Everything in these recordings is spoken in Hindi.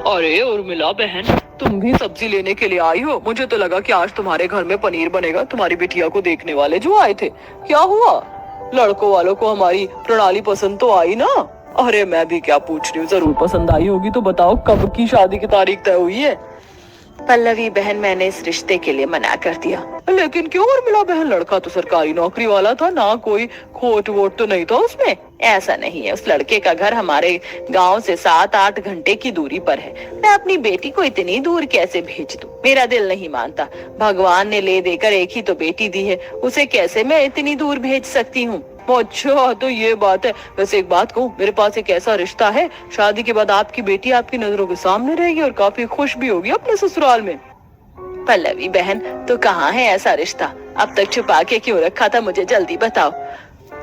अरे उर्मिला बहन, तुम भी सब्जी लेने के लिए आई हो? मुझे तो लगा कि आज तुम्हारे घर में पनीर बनेगा। तुम्हारी बिटिया को देखने वाले जो आए थे, क्या हुआ? लड़कों वालों को हमारी प्रणाली पसंद तो आई ना? अरे मैं भी क्या पूछ रही हूँ, जरूर पसंद आई होगी। तो बताओ कब की शादी की तारीख तय हुई है? पल्लवी बहन, मैंने इस रिश्ते के लिए मना कर दिया। लेकिन क्यों उर्मिला बहन? लड़का तो सरकारी नौकरी वाला था ना, कोई खोट वोट तो नहीं था उसमें। ऐसा नहीं है, उस लड़के का घर हमारे गांव से 7-8 घंटे की दूरी पर है। मैं अपनी बेटी को इतनी दूर कैसे भेज दूं? मेरा दिल नहीं मानता। भगवान ने ले देकर एक ही तो बेटी दी है, उसे कैसे मैं इतनी दूर भेज सकती हूँ? अच्छा तो ये बात है। वैसे एक बात कहूँ, मेरे पास एक ऐसा रिश्ता है, शादी के बाद आपकी बेटी आपकी नजरों के सामने रहेगी और काफी खुश भी होगी अपने ससुराल में। पल्लवी बहन, तो कहाँ है ऐसा रिश्ता? अब तक छुपा के क्यों रखा था? मुझे जल्दी बताओ।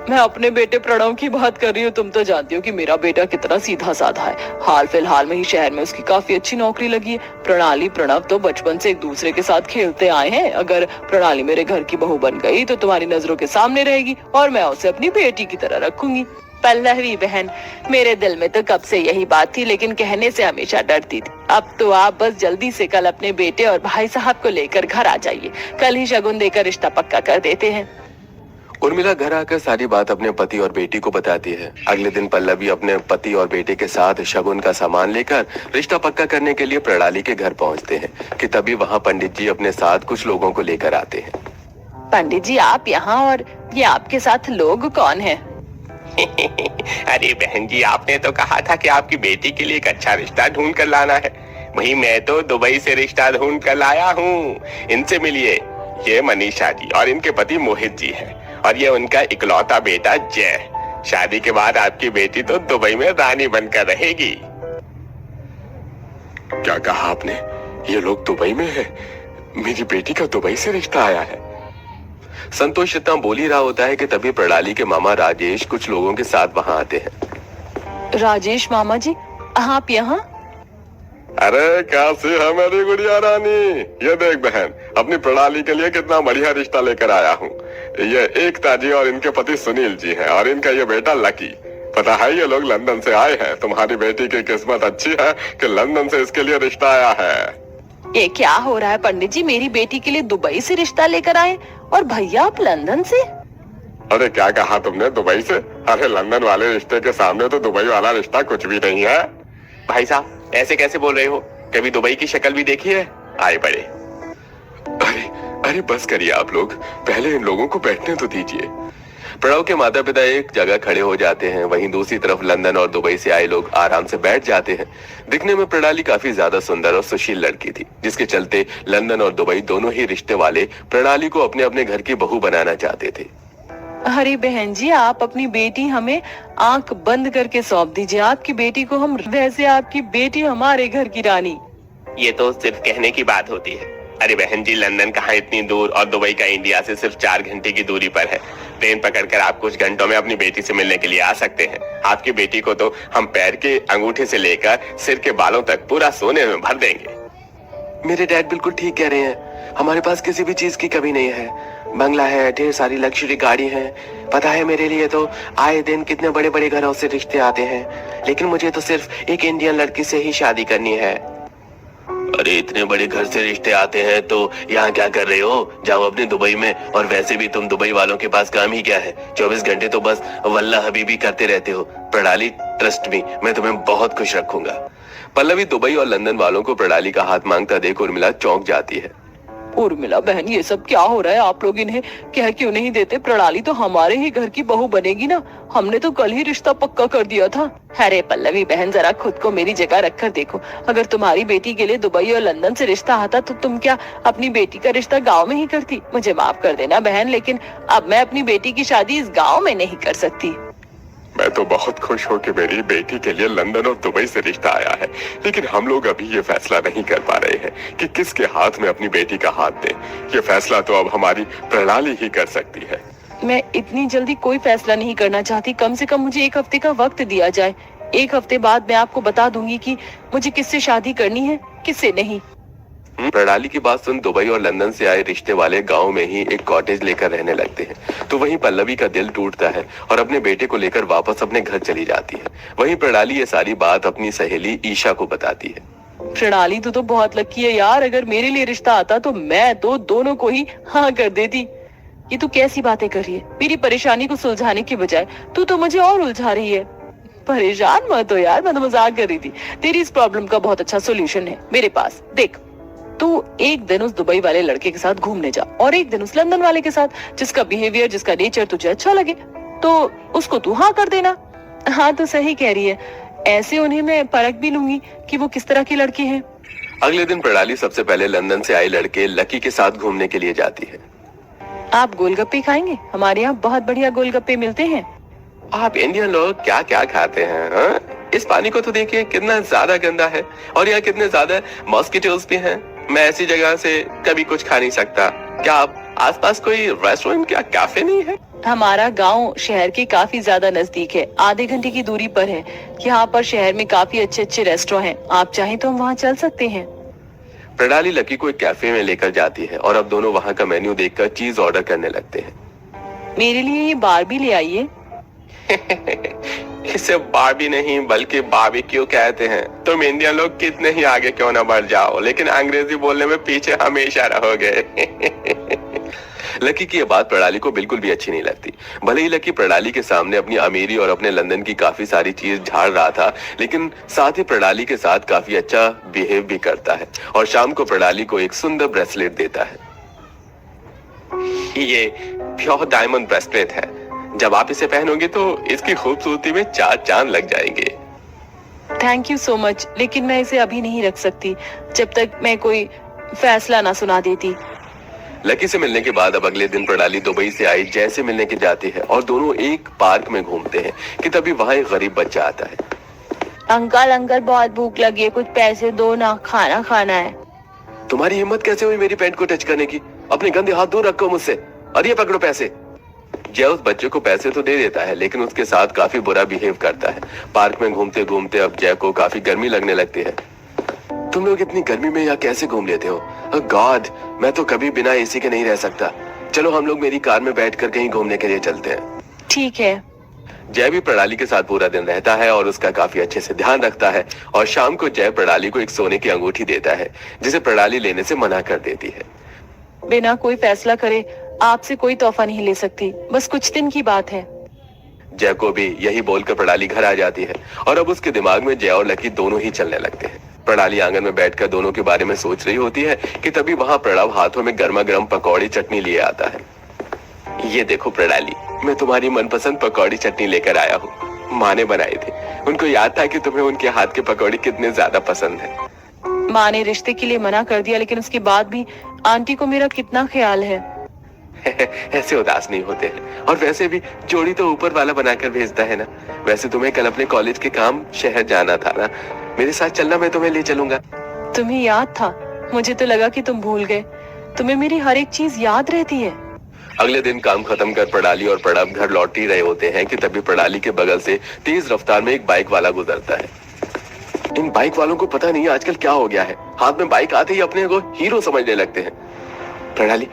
मैं अपने बेटे प्रणव की बात कर रही हूँ। तुम तो जानती हो कि मेरा बेटा कितना सीधा साधा है। हाल फिलहाल में ही शहर में उसकी काफी अच्छी नौकरी लगी है। प्रणाली प्रणव तो बचपन से एक दूसरे के साथ खेलते आए हैं। अगर प्रणाली मेरे घर की बहू बन गई तो तुम्हारी नजरों के सामने रहेगी और मैं उसे अपनी बेटी की तरह रखूंगी। पल्लवी बहन, मेरे दिल में तो कब से यही बात थी, लेकिन कहने से हमेशा डरती थी। अब तो आप बस जल्दी से कल अपने बेटे और भाई साहब को लेकर घर आ जाइए। कल ही शगुन देकर रिश्ता पक्का कर देते हैं। उर्मिला घर आकर सारी बात अपने पति और बेटी को बताती है। अगले दिन पल्लवी अपने पति और बेटे के साथ शगुन का सामान लेकर रिश्ता पक्का करने के लिए प्रणाली के घर पहुंचते हैं कि तभी वहां पंडित जी अपने साथ कुछ लोगों को लेकर आते हैं। पंडित जी, आप यहाँ, और ये आपके साथ लोग कौन है? अरे बहन जी, आपने तो कहा था कि आपकी बेटी के लिए एक अच्छा रिश्ता ढूंढ कर लाना है। वही मैं तो दुबई से रिश्ता ढूंढ कर लाया हूँ। इनसे मिलिए, ये मनीषा जी और इनके पति मोहित जी हैं, और ये उनका इकलौता बेटा जय। शादी के बाद आपकी बेटी तो दुबई में रानी बनकर रहेगी। क्या कहा आपने? ये लोग दुबई में है? मेरी बेटी का दुबई से रिश्ता आया है। संतोष इतना बोल ही रहा होता है कि तभी प्रणाली के मामा राजेश कुछ लोगों के साथ वहां आते हैं। राजेश मामा जी, आप यहाँ? अरे कैसी है मेरी गुड़िया रानी? ये देख बहन, अपनी प्रणाली के लिए कितना बढ़िया रिश्ता लेकर आया हूँ। ये एकता जी और इनके पति सुनील जी हैं, और इनका ये बेटा लकी। पता है, ये लोग लंदन से आए हैं। तुम्हारी बेटी की किस्मत अच्छी है कि लंदन से इसके लिए रिश्ता आया है। ये क्या हो रहा है पंडित जी? मेरी बेटी के लिए दुबई से रिश्ता लेकर आए, और भैया आप लंदन से? अरे क्या कहा तुमने? दुबई से? अरे लंदन वाले रिश्ते के सामने तो दुबई वाला रिश्ता कुछ भी नहीं है। भाई साहब, ऐसे कैसे बोल रहे हो? कभी दुबई की शक्ल भी देखी है? आए बड़े। अरे अरे बस करिए आप लोग, पहले इन लोगों को बैठने तो दीजिए। प्रणव के माता पिता एक जगह खड़े हो जाते हैं। वहीं दूसरी तरफ लंदन और दुबई से आए लोग आराम से बैठ जाते हैं। दिखने में प्रणाली काफी ज्यादा सुंदर और सुशील लड़की थी, जिसके चलते लंदन और दुबई दोनों ही रिश्ते वाले प्रणाली को अपने अपने घर की बहू बनाना चाहते थे। अरे बहन जी, आप अपनी बेटी हमें आंख बंद करके सौंप दीजिए। आपकी बेटी को हम, वैसे आपकी बेटी हमारे घर की रानी। ये तो सिर्फ कहने की बात होती है। अरे बहन जी, लंदन कहाँ इतनी दूर, और दुबई का इंडिया से सिर्फ 4 घंटे की दूरी पर है। ट्रेन पकड़कर आप कुछ घंटों में अपनी बेटी से मिलने के लिए आ सकते हैं। आपकी बेटी को तो हम पैर के अंगूठे से लेकर सिर के बालों तक पूरा सोने में भर देंगे। मेरे डैड बिल्कुल ठीक कह रहे हैं। हमारे पास किसी भी चीज की कमी नहीं है। बंगला है, ढेर सारी लग्जरी गाड़ी है। पता है, मेरे लिए तो आए दिन कितने बड़े बड़े घरों से रिश्ते आते हैं, लेकिन मुझे तो सिर्फ एक इंडियन लड़की से ही शादी करनी है। अरे इतने बड़े घर से रिश्ते आते हैं तो यहाँ क्या कर रहे हो? जाओ अपने दुबई में। और वैसे भी तुम दुबई वालों के पास काम ही क्या है? 24 घंटे तो बस वल्ला हबीबी करते रहते हो। प्रणाली, ट्रस्ट मी, मैं तुम्हें बहुत खुश रखूंगा। पल्लवी दुबई और लंदन वालों को प्रणाली का हाथ मांगता देख उर्मिला चौंक जाती है। उर्मिला बहन, ये सब क्या हो रहा है? आप लोग इन्हें कह क्यों नहीं देते? प्रणाली तो हमारे ही घर की बहू बनेगी ना। हमने तो कल ही रिश्ता पक्का कर दिया था। अरे पल्लवी बहन, जरा खुद को मेरी जगह रखकर देखो। अगर तुम्हारी बेटी के लिए दुबई और लंदन से रिश्ता आता तो तुम क्या अपनी बेटी का रिश्ता गाँव में ही करती? मुझे माफ कर देना बहन, लेकिन अब मैं अपनी बेटी की शादी इस गाँव में नहीं कर सकती। मैं तो बहुत खुश हूँ कि मेरी बेटी के लिए लंदन और दुबई से रिश्ता आया है, लेकिन हम लोग अभी ये फैसला नहीं कर पा रहे हैं कि किसके हाथ में अपनी बेटी का हाथ दें। ये फैसला तो अब हमारी प्रणाली ही कर सकती है। मैं इतनी जल्दी कोई फैसला नहीं करना चाहती। कम से कम मुझे 1 हफ्ते का वक्त दिया जाए। 1 हफ्ते बाद मैं आपको बता दूंगी कि मुझे किससे शादी करनी है, किससे नहीं। प्रणाली की बात सुन दुबई और लंदन से आए रिश्ते वाले गांव में ही एक कॉटेज लेकर रहने लगते हैं। तो वहीं पल्लवी का दिल टूटता है और अपने बेटे को लेकर वापस अपने घर चली जाती है। वहीं प्रणाली ये सारी बात अपनी सहेली ईशा को बताती है। प्रणाली तू तो बहुत लकी है यार, अगर मेरे लिए रिश्ता आता तो मैं तो दोनों को ही हाँ कर देती। ये तू कैसी बातें कर रही है? मेरी परेशानी को सुलझाने की बजाय तू तो मुझे और उलझा रही है। परेशान मत हो यार, मैं तो मजाक कर रही थी। तेरी इस प्रॉब्लम का बहुत अच्छा सोल्यूशन है मेरे पास। देख, तू एक दिन उस दुबई वाले लड़के के साथ घूमने जा और एक दिन उस लंदन वाले के साथ, जिसका बिहेवियर, जिसका नेचर तुझे अच्छा लगे तो उसको तू हाँ कर देना। हाँ तो सही कह रही है, ऐसे उन्हें मैं परख भी लूंगी कि वो किस तरह के लड़के हैं। अगले दिन प्रणाली सबसे पहले लंदन से आए लड़के लकी के साथ घूमने के लिए जाती है। आप गोलगप्पे खाएंगे? हमारे यहाँ बहुत बढ़िया गोलगप्पे मिलते हैं। आप इंडियन लोग क्या क्या खाते हैं हाँ? इस पानी को तो देखिए कितना ज्यादा गंदा है और यहाँ कितने ज्यादा मॉस्किटोज भी हैं। मैं ऐसी जगह से कभी कुछ खा नहीं सकता। क्या आप आसपास कोई रेस्टोरेंट या कैफे नहीं है? हमारा गांव शहर के काफी ज्यादा नजदीक है, आधे घंटे की दूरी पर है। यहाँ पर शहर में काफी अच्छे अच्छे रेस्टोरेंट हैं, आप चाहें तो हम वहाँ चल सकते हैं। प्रणाली लकी को एक कैफे में लेकर जाती है और अब दोनों वहाँ का मेन्यू देखकर चीज ऑर्डर करने लगते हैं। मेरे लिए ये बारबी ले आइए। इसे बारबी नहीं बल्कि बारबेक्यू कहते हैं। तुम इंडियन लोग कितने ही आगे क्यों ना बढ़ जाओ, लेकिन अंग्रेजी बोलने में पीछे हमेशा रहोगे। लकी की यह बात प्रणाली को बिल्कुल भी अच्छी नहीं लगती। भले ही लकी प्रणाली के सामने अपनी अमीरी और अपने लंदन की काफी सारी चीज झाड़ रहा था, लेकिन साथ ही प्रणाली के साथ काफी अच्छा बिहेव भी करता है और शाम को प्रणाली को एक सुंदर ब्रेसलेट देता है। ये प्योर डायमंड ब्रेसलेट है। जब आप इसे पहनोगे तो इसकी खूबसूरती में 4 चांद लग जाएंगे। थैंक यू सो मच, लेकिन मैं इसे अभी नहीं रख सकती जब तक मैं कोई फैसला ना सुना देती। लकी से मिलने के बाद अब अगले दिन प्रणाली दुबई से आई जय से मिलने की जाती है और दोनों एक पार्क में घूमते हैं कि तभी वहाँ एक गरीब बच्चा आता है। अंकल अंकल बहुत भूख लगी है, कुछ पैसे दो ना, खाना खाना है। तुम्हारी हिम्मत कैसे हुई मेरी पैंट को टच करने की? अपने गंदे हाथ दूर रखो मुझसे और ये पकड़ो पैसे। जय उस बच्चे को पैसे तो दे देता है, लेकिन उसके साथ काफी बुरा बिहेव करता है। पार्क में घूमते घूमते अब जय को काफी गर्मी लगने लगती है। तुम लोग इतनी गर्मी में यहाँ कैसे घूम लेते हो? गॉड, मैं तो कभी बिना एसी के नहीं रह सकता। चलो हम लोग मेरी कार में बैठकर कहीं घूमने के लिए चलते हैं। ठीक है। जय भी प्रणाली के साथ पूरा दिन रहता है और उसका काफी अच्छे से ध्यान रखता है और शाम को जय प्रणाली को एक सोने की अंगूठी देता है, जिसे प्रणाली लेने से मना कर देती है। बिना कोई फैसला करे आपसे कोई तोहफा नहीं ले सकती, बस कुछ दिन की बात है। जय को भी यही बोलकर प्रणाली घर आ जाती है और अब उसके दिमाग में जय और लकी दोनों ही चलने लगते हैं। प्रणाली आंगन में बैठकर दोनों के बारे में सोच रही होती है कि तभी वहाँ प्रणव हाथों में गर्मा गर्म पकौड़ी चटनी लिए आता है। ये देखो प्रणाली, मैं तुम्हारी मनपसंद पकौड़ी चटनी लेकर आया हूँ। माँ ने बनाए थे। उनको याद था कि तुम्हें उनके हाथ के पकौड़ी कितने ज्यादा पसंद है। माँ ने रिश्ते के लिए मना कर दिया, लेकिन उसके बाद भी आंटी को मेरा कितना ख्याल है। ऐसे उदास नहीं होते हैं। और वैसे भी जोड़ी तो ऊपर वाला बनाकर भेजता है ना। वैसे तुम्हें कल अपने कॉलेज के काम शहर जाना था ना, मेरे साथ चलना, मैं तुम्हें ले चलूंगा। तुम्हें याद था? मुझे तो लगा कि तुम भूल गए। तुम्हें मेरी हर एक चीज याद रहती है। अगले दिन काम खत्म कर प्रणाली और प्रणव घर लौट ही रहे होते हैं कि तभी प्रणाली के बगल से तेज रफ्तार में एक बाइक वाला गुजरता है। इन बाइक वालों को पता नहीं आजकल क्या हो गया है, हाथ में बाइक आते ही अपने को हीरो समझने लगते हैं। प्रणाली,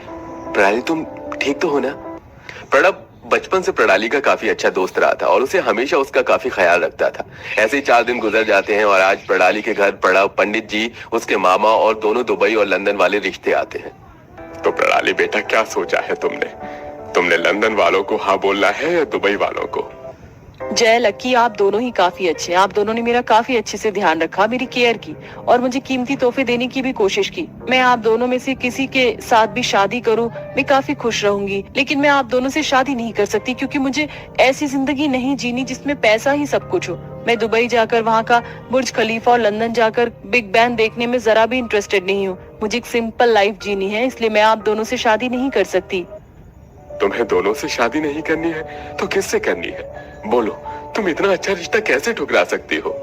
प्रणाली तुम ठीक तो हो ना? प्रणव बचपन से प्रणाली का काफी अच्छा दोस्त रहा था और उसे हमेशा उसका काफी ख्याल रखता था। ऐसे ही 4 दिन गुजर जाते हैं और आज प्रणाली के घर प्रणव, पंडित जी, उसके मामा और दोनों दुबई और लंदन वाले रिश्ते आते हैं। तो प्रणाली बेटा, क्या सोचा है तुमने लंदन वालों को हाँ बोलना है या दुबई वालों को? जय, लकी, आप दोनों ही काफी अच्छे हैं। आप दोनों ने मेरा काफी अच्छे से ध्यान रखा, मेरी केयर की और मुझे कीमती तोहफे देने की भी कोशिश की। मैं आप दोनों में से किसी के साथ भी शादी करूं, मैं काफी खुश रहूंगी, लेकिन मैं आप दोनों से शादी नहीं कर सकती क्योंकि मुझे ऐसी जिंदगी नहीं जीनी जिसमें पैसा ही सब कुछ हो। मैं दुबई जाकर वहाँ का बुर्ज खलीफा और लंदन जाकर बिग बैन देखने में जरा भी इंटरेस्टेड नहीं हूँ। मुझे एक सिंपल लाइफ जीनी है, इसलिए मैं आप दोनों से शादी नहीं कर सकती। तुम्हें दोनों से शादी नहीं करनी है तो किससे करनी है? बोलो, तुम इतना अच्छा रिश्ता कैसे ठुकरा सकती हो?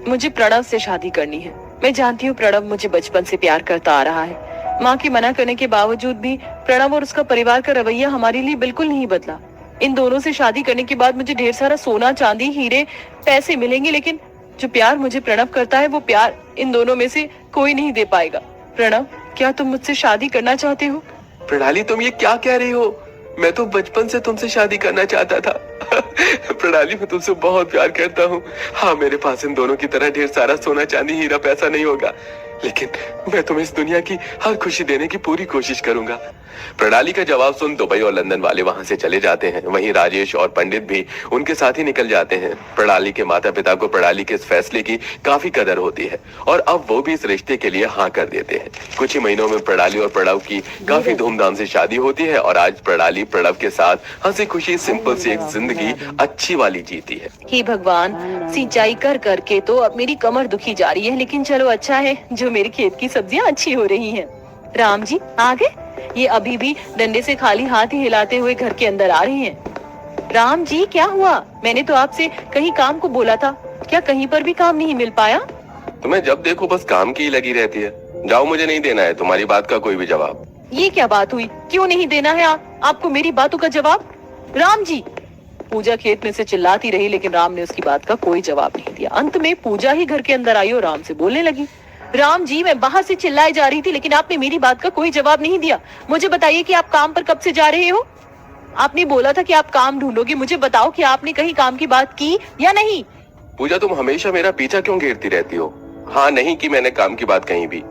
मुझे प्रणव से शादी करनी है। मैं जानती हूँ प्रणव मुझे बचपन से प्यार करता आ रहा है। माँ के मना करने के बावजूद भी प्रणव और उसका परिवार का रवैया हमारे लिए बिल्कुल नहीं बदला। इन दोनों से शादी करने के बाद मुझे ढेर सारा सोना, चांदी, हीरे, पैसे मिलेंगे, लेकिन जो प्यार मुझे प्रणव करता है वो प्यार इन दोनों में से कोई नहीं दे पाएगा। प्रणव, क्या तुम मुझसे शादी करना चाहते हो? प्रणाली, तुम ये क्या कह रही हो? मैं तो बचपन से तुमसे शादी करना चाहता था। प्रणाली, मैं तुमसे बहुत प्यार करता हूँ। हाँ, मेरे पास इन दोनों की तरह ढेर सारा सोना चांदी हीरा पैसा नहीं होगा, लेकिन मैं तुम्हें इस दुनिया की हर खुशी देने की पूरी कोशिश करूंगा। प्रणाली का जवाब सुन दुबई और लंदन वाले वहां से चले जाते हैं। वहीं राजेश और पंडित भी उनके साथ ही निकल जाते हैं। प्रणाली के माता पिता को प्रणाली के इस फैसले की काफी कदर होती है और अब वो भी इस रिश्ते के लिए हाँ कर देते हैं। कुछ ही महीनों में प्रणाली और प्रणव की काफी धूमधाम से शादी होती है और आज प्रणाली प्रणव के साथ हंसी खुशी सिंपल सी एक जिंदगी अच्छी वाली जीती है। हे भगवान, सिंचाई कर करके तो अब मेरी कमर दुखी जा रही है, लेकिन चलो अच्छा है जो मेरे खेत की सब्जियां अच्छी हो रही हैं। राम जी आ गए? ये अभी भी डंडे से खाली हाथ ही हिलाते हुए घर के अंदर आ रही हैं। राम जी क्या हुआ? मैंने तो आपसे कहीं काम को बोला था, क्या कहीं पर भी काम नहीं मिल पाया? तुम्हें जब देखो बस काम की ही लगी रहती है। जाओ, मुझे नहीं देना है तुम्हारी बात का कोई भी जवाब। ये क्या बात हुई? क्यों नहीं देना है आपको मेरी बातों का जवाब? राम जी! पूजा खेत में से चिल्लाती रही, लेकिन राम ने उसकी बात का कोई जवाब नहीं दिया। अंत में पूजा ही घर के अंदर आई और राम से बोलने लगी। राम जी, मैं बाहर से चिल्लाई जा रही थी, लेकिन आपने मेरी बात का कोई जवाब नहीं दिया। मुझे बताइए कि आप काम पर कब से जा रहे हो? आपने बोला था कि आप काम ढूंढोगे। मुझे बताओ कि आपने कहीं काम की बात की या नहीं? पूजा, तुम हमेशा मेरा पीछा क्यों घेरती रहती हो? हाँ, नहीं की मैंने काम की बात कहीं भी।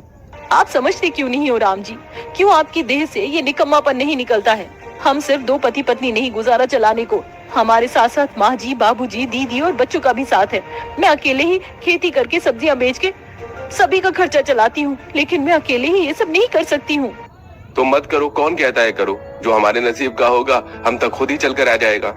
आप समझते क्यों नहीं हो राम जी? क्यों आपकी देह से ये निकम्मापन नहीं निकलता है? हम सिर्फ दो पति पत्नी नहीं गुजारा चलाने को, हमारे साथ साथ माँ जी, बाबू जी, दीदी और बच्चों का भी साथ है। मैं अकेले ही खेती करके सब्जियां बेच के सभी का खर्चा चलाती हूँ, लेकिन मैं अकेले ही ये सब नहीं कर सकती हूँ। तुम मत करो, कौन कहता है करो? जो हमारे नसीब का होगा हम तक खुद ही चल कर आ जाएगा।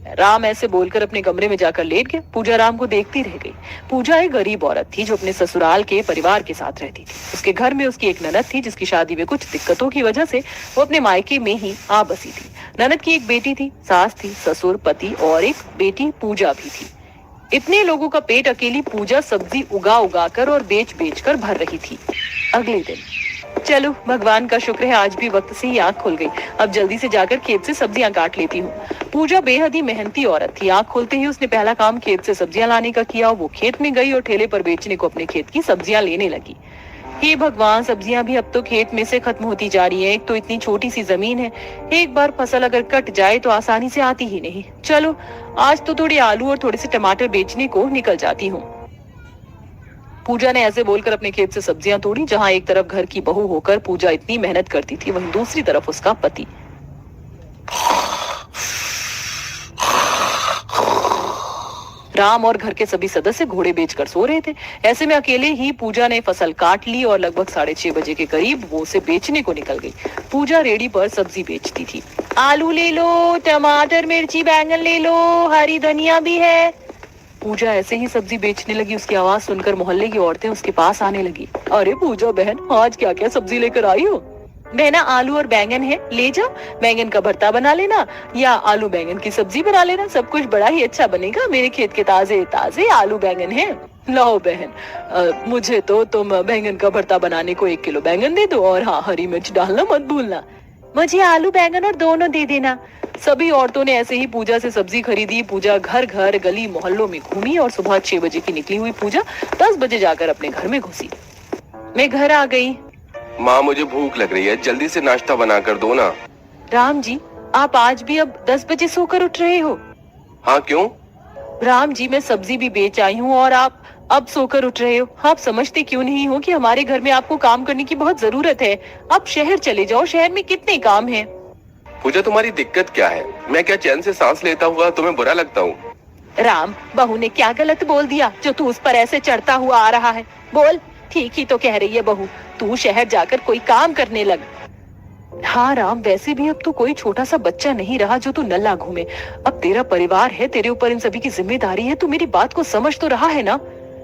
राम ऐसे बोलकर अपने कमरे में जाकर लेट गया। पूजा राम को देखती रह गई। पूजा एक गरीब औरत थी जो अपने ससुराल के परिवार के साथ रहती थी। उसके घर में उसकी एक ननद थी जिसकी शादी में कुछ दिक्कतों की वजह से वो अपने मायके में ही आ बसी थी। ननद की एक बेटी थी, सास थी, ससुर, पति और एक बेटी पूजा भी थी। इतने लोगों का पेट अकेली पूजा सब्जी उगा उगा कर और बेच बेच कर भर रही थी। अगले दिन, चलो भगवान का शुक्र है आज भी वक्त से ही आंख खुल गई। अब जल्दी से जाकर खेत से सब्जियां काट लेती हूँ। पूजा बेहद ही मेहनती औरत थी। आंख खोलते ही उसने पहला काम खेत से सब्जियां लाने का किया। वो खेत में गई और ठेले पर बेचने को अपने खेत की सब्जियां लेने लगी। हे भगवान, सब्जियां भी अब तो खेत में से खत्म होती जा रही है। एक तो इतनी छोटी सी जमीन है, एक बार फसल अगर कट जाए तो आसानी से आती ही नहीं। चलो आज तो थोड़े आलू और थोड़े से टमाटर बेचने को निकल जाती हूँ। पूजा ने ऐसे बोलकर अपने खेत से सब्जियां तोड़ी। जहाँ एक तरफ घर की बहू होकर पूजा इतनी मेहनत करती थी, वहीं दूसरी तरफ उसका पति। राम और घर के सभी सदस्य घोड़े बेचकर सो रहे थे। ऐसे में अकेले ही पूजा ने फसल काट ली और लगभग 6:30 बजे के करीब वो उसे बेचने को निकल गई। पूजा रेडी पर सब्जी बेचती थी। आलू ले लो, टमाटर, मिर्ची, बैंगन ले लो, हरी धनिया भी है। पूजा ऐसे ही सब्जी बेचने लगी। उसकी आवाज सुनकर मोहल्ले की औरतें उसके पास आने लगी। अरे पूजा बहन, आज क्या क्या सब्जी लेकर आई हो? बहना, आलू और बैंगन है, ले जाओ। बैंगन का भरता बना लेना या आलू बैंगन की सब्जी बना लेना, सब कुछ बड़ा ही अच्छा बनेगा। मेरे खेत के ताजे ताजे आलू बैंगन हैं। लो बहन, मुझे तो तुम बैंगन का भरता बनाने को 1 किलो बैंगन दे दो और हाँ, हरी मिर्च डालना मत भूलना। मुझे आलू बैंगन और दोनों दे देना। सभी औरतों ने ऐसे ही पूजा से सब्जी खरीदी। पूजा घर घर गली मोहल्लों में घूमी और सुबह 6 बजे की निकली हुई पूजा 10 बजे जाकर अपने घर में घुसी। मैं घर आ गई। माँ, मुझे भूख लग रही है, जल्दी से नाश्ता बना कर दो ना। राम जी, आप आज भी अब 10 बजे सोकर उठ रहे हो? हाँ, क्यों? राम जी, मैं सब्जी भी बेच आई हूँ और आप अब सोकर उठ रहे हो। आप समझते क्यों नहीं हो कि हमारे घर में आपको काम करने की बहुत जरूरत है। आप शहर चले जाओ, शहर में कितने काम हैं। पूजा, तुम्हारी दिक्कत क्या है? मैं क्या चैन से सांस लेता हुआ तुम्हें बुरा लगता हूँ? राम, बहू ने क्या गलत बोल दिया जो तू उस पर ऐसे चढ़ता हुआ आ रहा है? बोल, ठीक ही तो कह रही है बहू। तू शहर जाकर कोई काम करने लग। हाँ राम, वैसे भी अब तू कोई छोटा सा बच्चा नहीं रहा जो तू नल्ला घूमे। अब तेरा परिवार है, तेरे ऊपर इन सभी की जिम्मेदारी है। तू मेरी बात को समझ तो रहा है ना?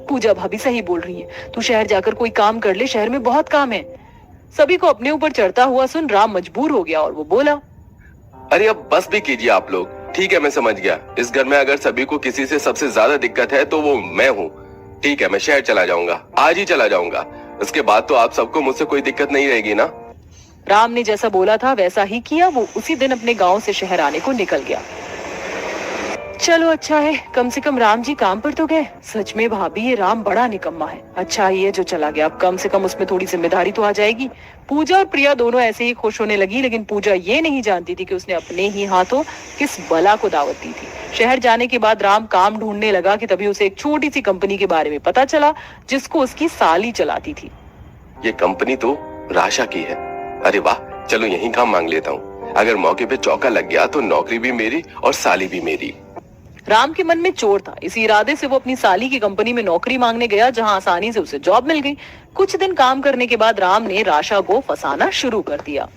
पूजा भाभी सही बोल रही है, तू शहर जाकर कोई काम कर ले, शहर में बहुत काम है। सभी को अपने ऊपर चढ़ता हुआ सुन राम मजबूर हो गया और वो बोला, अरे अब बस भी कीजिए आप लोग। ठीक है, मैं समझ गया। इस घर में अगर सभी को किसी से सबसे ज्यादा दिक्कत है तो वो मैं हूँ। ठीक है, मैं शहर चला जाऊंगा, आज ही चला जाऊंगा। इसके बाद तो आप सबको मुझसे कोई दिक्कत नहीं रहेगी ना? राम ने जैसा बोला था वैसा ही किया। वो उसी दिन अपने गांव से शहर आने को निकल गया। चलो अच्छा है, कम से कम राम जी काम पर तो गए। सच में भाभी ये राम बड़ा निकम्मा है। अच्छा ही है जो चला गया, अब कम से कम उसमें थोड़ी जिम्मेदारी तो आ जाएगी। पूजा और प्रिया दोनों ऐसे ही खुश होने लगी, लेकिन पूजा ये नहीं जानती थी कि उसने अपने ही हाथों किस बला को दावत दी थी। शहर जाने के बाद राम काम ढूंढने लगा कि तभी उसे एक छोटी सी कंपनी के बारे में पता चला जिसको उसकी साली चलाती थी। ये कंपनी तो राशा की है। अरे वाह, चलो यही काम मांग लेता हूँ। अगर मौके पे चौका लग गया तो नौकरी भी मेरी और साली भी मेरी। राम के मन में चोर था, इसी इरादे से वो अपनी साली की कंपनी में नौकरी मांगने गया, जहां आसानी से उसे जॉब मिल गई। कुछ दिन काम करने के बाद राम ने राशा को फंसाना शुरू कर दिया।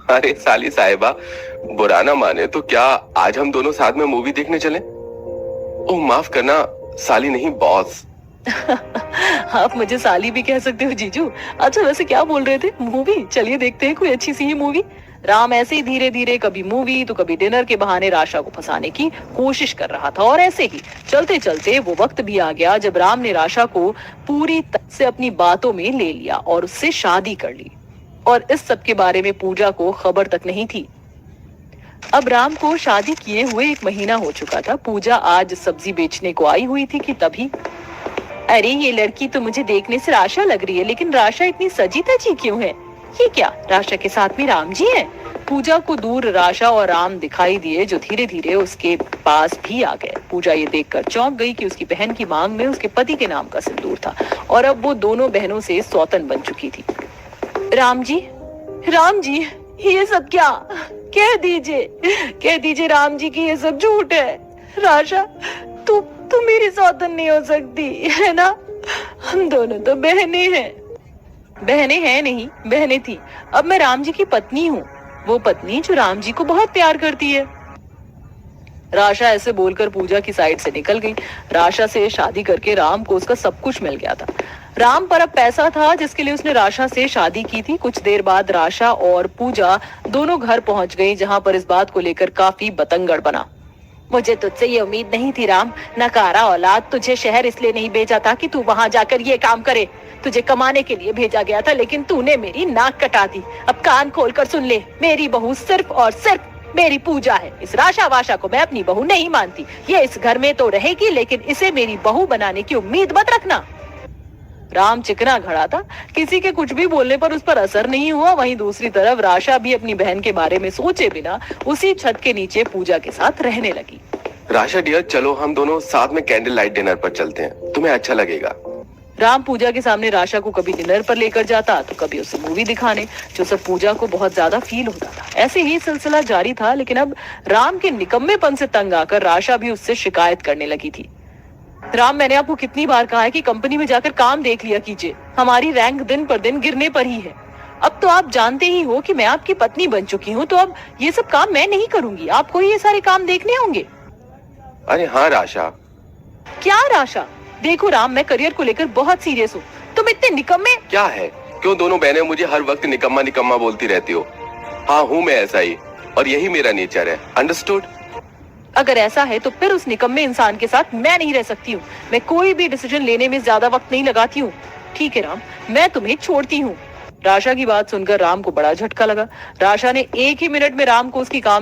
अरे साली साहिबा, बुरा ना माने तो क्या आज हम दोनों साथ में मूवी देखने चलें? ओह माफ करना, साली नहीं बॉस। आप मुझे साली भी कह सकते हो जीजू। अच्छा वैसे क्या बोल रहे थे? मूवी? चलिए देखते हैं कोई अच्छी सी ही मूवी। राम ऐसे ही धीरे धीरे कभी मूवी तो कभी डिनर के बहाने राशा को फंसाने की कोशिश कर रहा था, और ऐसे ही चलते चलते वो वक्त भी आ गया जब राम ने राशा को पूरी तरह से अपनी बातों में ले लिया और उससे शादी कर ली। और इस सब के बारे में पूजा को खबर तक नहीं थी। अब राम को शादी किए हुए 1 महीना हो चुका था। पूजा आज सब्जी बेचने को आई हुई थी कि तभी, अरे ये लड़की तो मुझे देखने से राशा लग रही है, लेकिन राशा इतनी सजी धजी क्यों है? ये क्या, राशा के साथ में राम जी हैं? पूजा को दूर राशा और राम दिखाई दिए जो धीरे धीरे उसके पास भी आ गए। पूजा ये देखकर चौंक गई कि उसकी बहन की मांग में उसके पति के नाम का सिंदूर था और अब वो दोनों बहनों से सौतन बन चुकी थी। राम जी, ये सब क्या? कह दीजिए राम जी की ये सब झूठ है। राशा, तू मेरी सौतन नहीं हो सकती है ना? हम दोनों तो बहनें हैं। बहनें हैं नहीं, बहनें थी। अब मैं राम जी की पत्नी हूँ, वो पत्नी जो राम जी को बहुत प्यार करती है। राशा ऐसे बोलकर पूजा की साइड से निकल गई। राशा से शादी करके राम को उसका सब कुछ मिल गया था। राम पर अब पैसा था जिसके लिए उसने राशा से शादी की थी। कुछ देर बाद राशा और पूजा दोनों घर पहुंच गई, जहां पर इस बात को लेकर काफी बतंगड़ बना। मुझे तुझसे ये उम्मीद नहीं थी राम, नकारा औलाद। तुझे शहर इसलिए नहीं भेजा था कि तू वहां जाकर ये काम करे, तुझे कमाने के लिए भेजा गया था, लेकिन तूने मेरी नाक कटा दी। अब कान खोलकर सुन ले, मेरी बहू सिर्फ और सिर्फ मेरी पूजा है। इस राशा वाशा को मैं अपनी बहू नहीं मानती। ये इस घर में तो रहेगी, लेकिन इसे मेरी बहू बनाने की उम्मीद मत रखना। राम चिकना खड़ा था, किसी के कुछ भी बोलने पर उस पर असर नहीं हुआ। वहीं दूसरी तरफ राशा भी अपनी बहन के बारे में सोचे बिना उसी छत के नीचे पूजा के साथ रहने लगी। राशा डियर, चलो हम दोनों साथ में कैंडल लाइट डिनर पर चलते हैं, तुम्हें अच्छा लगेगा। राम पूजा के सामने राशा को कभी डिनर पर लेकर जाता तो कभी उसे मूवी दिखाने, जो सब पूजा को बहुत ज्यादा फील होता था। ऐसे ही सिलसिला जारी था, लेकिन अब राम के निकम्मेपन से तंग आकर राशा भी उससे शिकायत करने लगी थी। राम, मैंने आपको कितनी बार कहा है कि कंपनी में जाकर काम देख लिया कीजिए, हमारी रैंक दिन पर दिन गिरने पर ही है। अब तो आप जानते ही हो कि मैं आपकी पत्नी बन चुकी हूँ, तो अब ये सब काम मैं नहीं करूंगी, आपको ही ये सारे काम देखने होंगे। अरे हाँ राशा। क्या राशा? देखो राम, मैं करियर को लेकर बहुत सीरियस हूँ, तुम इतने निकम्मे। क्या है, क्यों दोनों बहनें मुझे हर वक्त निकम्मा निकम्मा बोलती रहती हो? हाँ हूँ मैं ऐसा ही, और यही मेरा नेचर है, अंडरस्टूड? अगर ऐसा है तो फिर उस निकम्मे इंसान के साथ मैं नहीं रह सकती हूँ। मैं कोई भी डिसीजन लेने में ज्यादा वक्त नहीं लगाती हूँ। ठीक है राम, मैं तुम्हें छोड़ती हूँ। राशा की बात सुनकर राम को बड़ा झटका लगा। राशा ने 1 ही मिनट में राम को उसकी काम